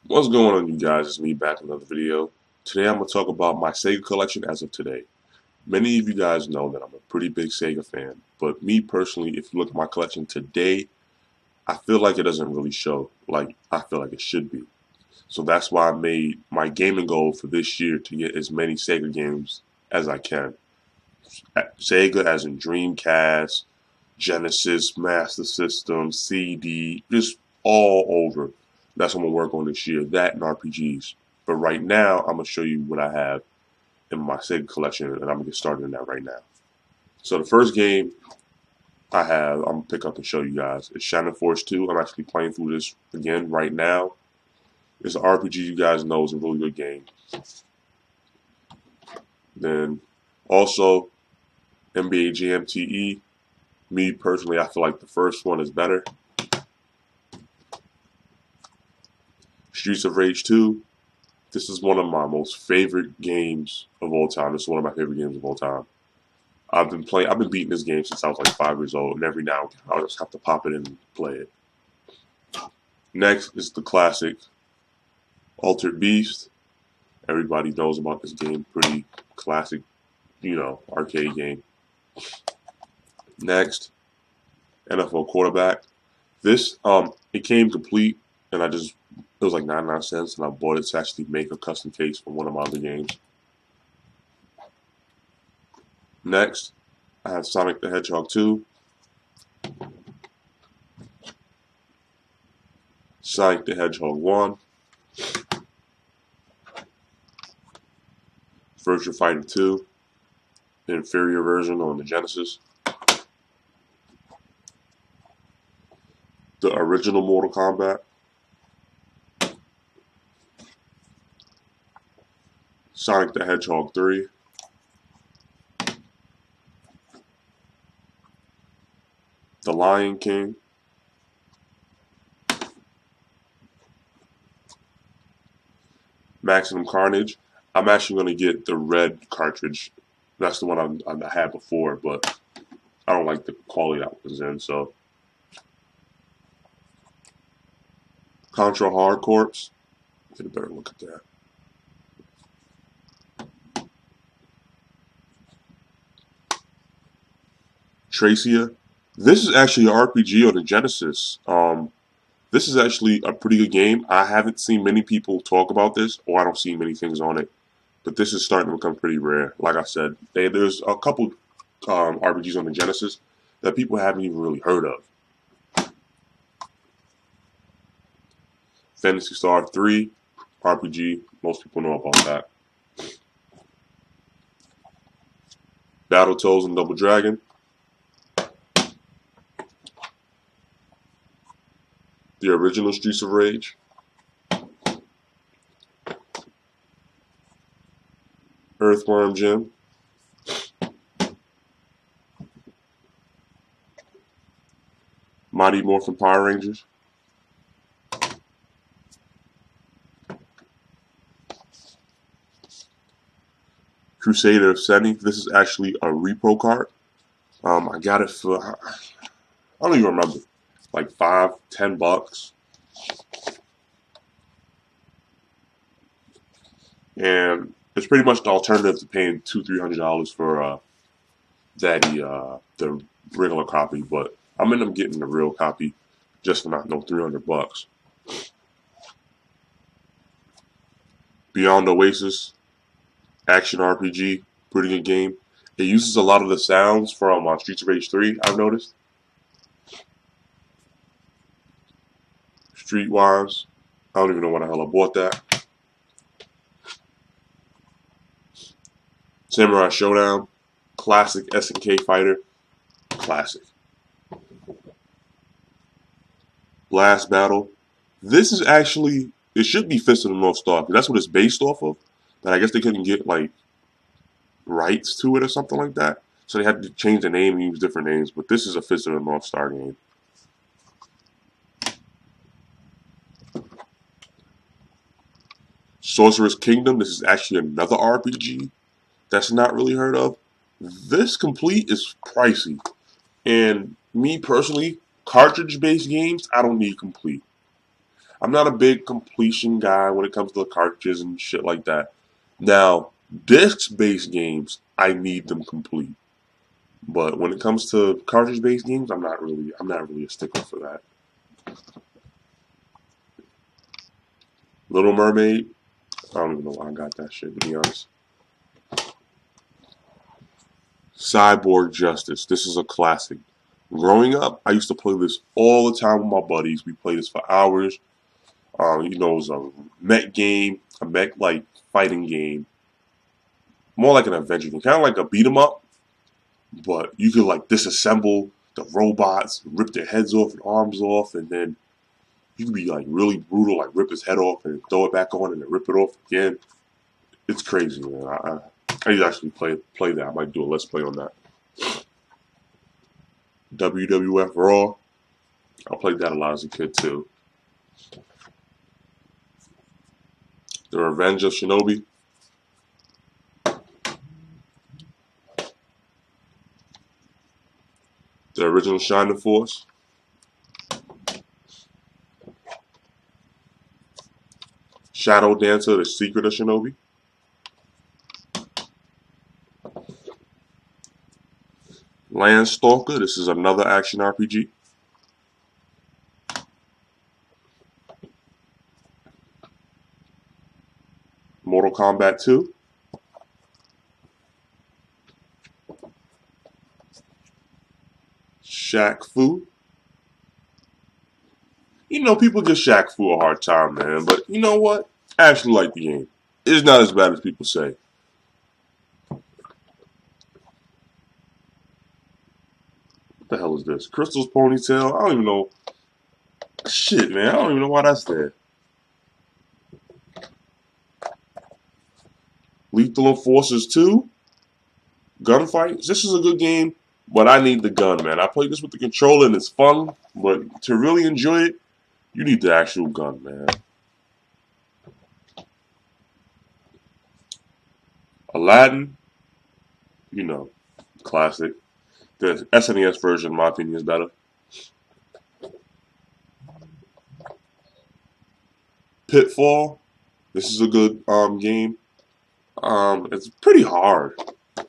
What's going on, you guys? It's me back in another video. Today I'm going to talk about my Sega collection as of today. Many of you guys know that I'm a pretty big Sega fan, but me personally, if you look at my collection today, I feel like it doesn't really show like I feel like it should be. So that's why I made my gaming goal for this year to get as many Sega games as I can. Sega as in Dreamcast, Genesis, Master System, CD, just all over. That's what I'm gonna work on this year. That and RPGs. But right now, I'm gonna show you what I have in my Sega collection, and I'm gonna get started in that right now. So the first game I have, I'm gonna pick up and show you guys, is Shining Force 2. I'm actually playing through this again right now. It's an RPG you guys know is a really good game. Then also NBA Jam TE. Me personally, I feel like the first one is better. Streets of Rage 2. This is one of my most favorite games of all time. This is one of my favorite games of all time. I've been beating this game since I was like 5 years old, and every now and then I'll just have to pop it in and play it. Next is the classic Altered Beast. Everybody knows about this game. Pretty classic, arcade game. Next, NFL Quarterback. This, it came complete, and it was like 99 cents, and I bought it to actually make a custom case for one of my other games. Next, I have Sonic the Hedgehog 2, Sonic the Hedgehog 1, Virtua Fighter 2, the inferior version on the Genesis, the original Mortal Kombat, Sonic the Hedgehog 3, The Lion King, Maximum Carnage. I'm actually going to get the red cartridge. That's the one I had before, but I don't like the quality that was in, so. Contra Hard Corps. Get a better look at that. Tracia. This is actually an RPG on the Genesis. This is actually a pretty good game. I haven't seen many people talk about this, or I don't see many things on it. But this is starting to become pretty rare. Like I said, there's a couple RPGs on the Genesis that people haven't even really heard of. Phantasy Star 3 RPG. Most people know about that. Battletoads and Double Dragon. The original Streets of Rage. Earthworm Jim. Mighty Morphin Power Rangers. Crusader of Seni. This is actually a repro card. I got it for, I don't even remember, like $5-10. And it's pretty much the alternative to paying $200-300 for the regular copy, but I'm ending up getting the real copy just for not no $300. Beyond Oasis, action RPG, pretty good game. It uses a lot of the sounds from Streets of Rage 3, I've noticed. Streetwise, I don't even know why the hell I bought that. Samurai Showdown, classic SNK fighter, classic. Blast Battle. This is actually, it should be Fist of the North Star, because that's what it's based off of. But I guess they couldn't get, like, rights to it or something like that. So they had to change the name and use different names. But this is a Fist of the North Star game. Sorcerer's Kingdom. This is actually another RPG that's not really heard of. This complete is pricey. And me personally, cartridge-based games, I don't need complete. I'm not a big completion guy when it comes to the cartridges and shit like that. Now, disc-based games, I need them complete. But when it comes to cartridge-based games, I'm not really a stickler for that. Little Mermaid, I don't even know why I got that shit, to be honest. Cyborg Justice, this is a classic. Growing up, I used to play this all the time with my buddies. We played this for hours. It was a mech game, a mech like fighting game, more like an adventure game, kind of like a beat 'em up. But you could like disassemble the robots, rip their heads off and arms off, and then you could be like really brutal, like rip his head off and throw it back on and then rip it off again. It's crazy, man. I need to actually play that. I might do a let's play on that. WWF Raw. I played that a lot as a kid too. The Revenge of Shinobi. The original Shining Force. Shadow Dancer, The Secret of Shinobi. Landstalker, this is another action RPG. Mortal Kombat 2. Shaq Fu. People give Shaq Fu a hard time, man, but you know what? I actually like the game. It's not as bad as people say. What the hell is this? Crystal's Ponytail? I don't even know. Shit, man. I don't even know why that's there. Lethal Enforcers 2. Gunfights. This is a good game, but I need the gun, man. I played this with the controller and it's fun, but to really enjoy it, you need the actual gun, man. Aladdin, classic. The SNES version, in my opinion, is better. Pitfall, this is a good game. It's pretty hard,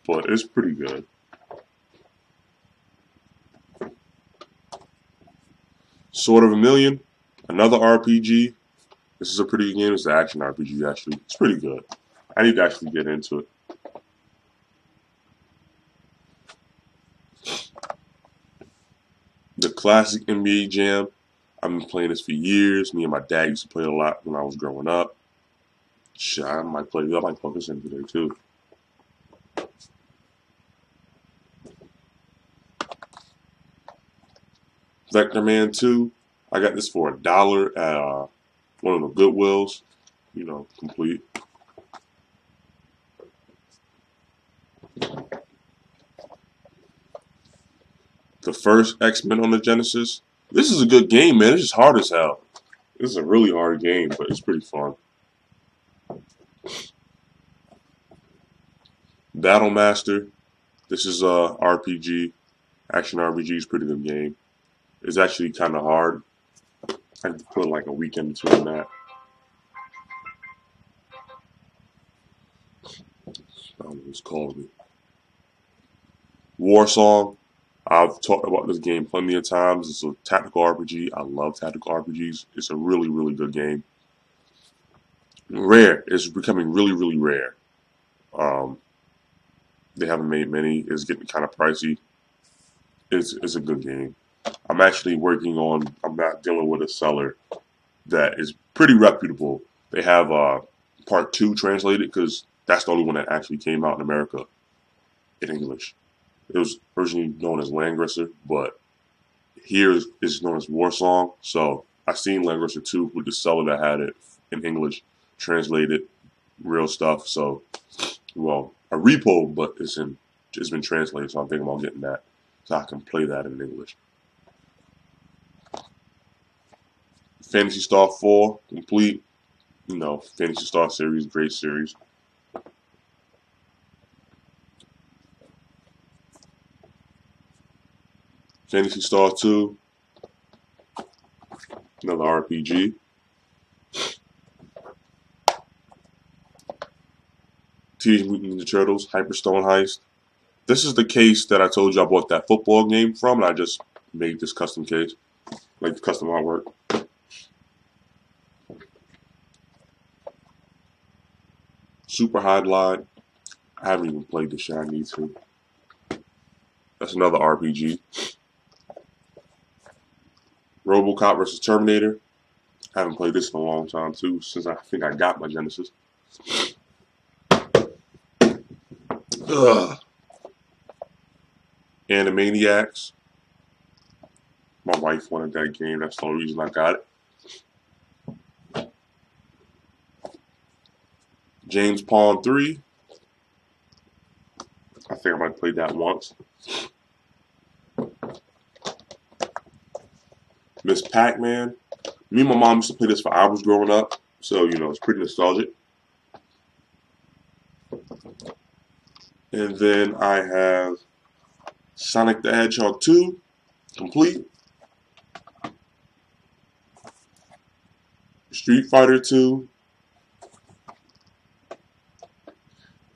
but it's pretty good. Sword of a Million, another RPG. This is a pretty good game. It's an action RPG, actually. It's pretty good. I need to actually get into it. The classic NBA Jam. I've been playing this for years. Me and my dad used to play it a lot when I was growing up. Shit, I might play this in today too. Vector Man 2. I got this for $1 at one of the Goodwills. Complete. The first X-Men on the Genesis. This is a good game, man. It's just hard as hell. This is a really hard game, but it's pretty fun. Battle Master. This is a RPG. Action RPG is a pretty good game. It's actually kind of hard. I have to put like a weekend between that. I don't know who's calling me. War Song. I've talked about this game plenty of times. It's a tactical RPG. I love tactical RPGs. It's a really, really good game. Rare. It's becoming really, really rare. They haven't made many. It's getting kind of pricey. It's a good game. I'm actually working on. I'm not dealing with a seller that is pretty reputable. They have part 2 translated because that's the only one that actually came out in America in English. It was originally known as Langrisser, but here it's known as War Song. So I seen Langrisser 2 with the seller that had it in English, translated, real stuff. So, well, a repo, but it's been translated. So I'm thinking about getting that so I can play that in English. Phantasy Star 4, complete. Phantasy Star series, great series. Phantasy Star 2, another RPG. Teenage Mutant Ninja Turtles, Hyperstone Heist. This is the case that I told you I bought that football game from, and I just made this custom case, like the custom artwork. Super Hard Line. I haven't even played this shit. I need to. That's another RPG. RoboCop vs. Terminator. I haven't played this in a long time too, since I think I got my Genesis. Ugh. Animaniacs. My wife wanted that game. That's the only reason I got it. James Pond 3. I think I might have played that once. Miss Pac-Man. Me and my mom used to play this for hours growing up, so you know it's pretty nostalgic. And then I have Sonic the Hedgehog 2, complete. Street Fighter 2.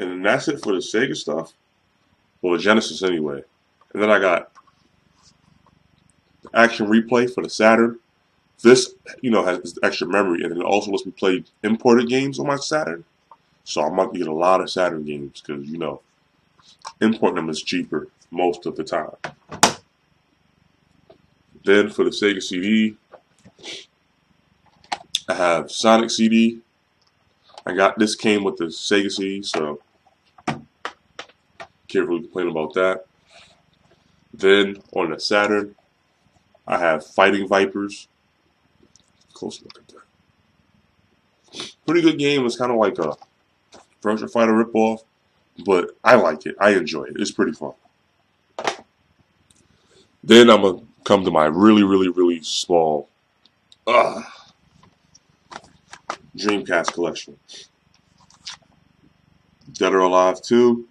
And then that's it for the Sega stuff. Well, the Genesis anyway. And then I got the Action Replay for the Saturn. This, you know, has extra memory, and it also lets me play imported games on my Saturn. So I might get a lot of Saturn games because, you know, importing them is cheaper most of the time. Then for the Sega CD, I have Sonic CD. This came with the Sega CD, so can't really complain about that. Then on the Saturn, I have Fighting Vipers. Close look at that. Pretty good game. It's kind of like a Virtua Fighter ripoff, but I like it. I enjoy it. It's pretty fun. Then I'm gonna come to my really small Dreamcast collection. Dead or Alive 2.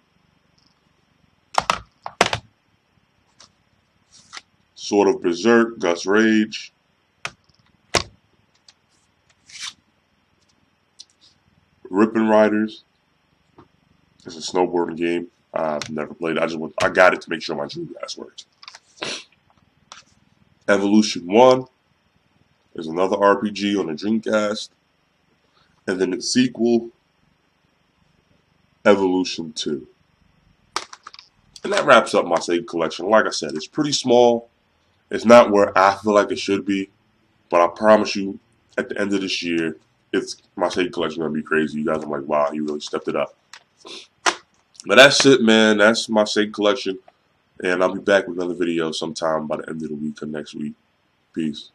Sword of Berserk, Gus Rage. Rippin' Riders. It's a snowboarding game. I've never played it. I got it to make sure my Dreamcast worked. Evolution 1 is another RPG on the Dreamcast. And then its sequel, Evolution 2. And that wraps up my Sega collection. Like I said, it's pretty small. It's not where I feel like it should be. But I promise you, at the end of this year, my Sega collection gonna be crazy. You guys are like, wow, you really stepped it up. But that's it, man. That's my Sega collection. And I'll be back with another video sometime by the end of the week or next week. Peace.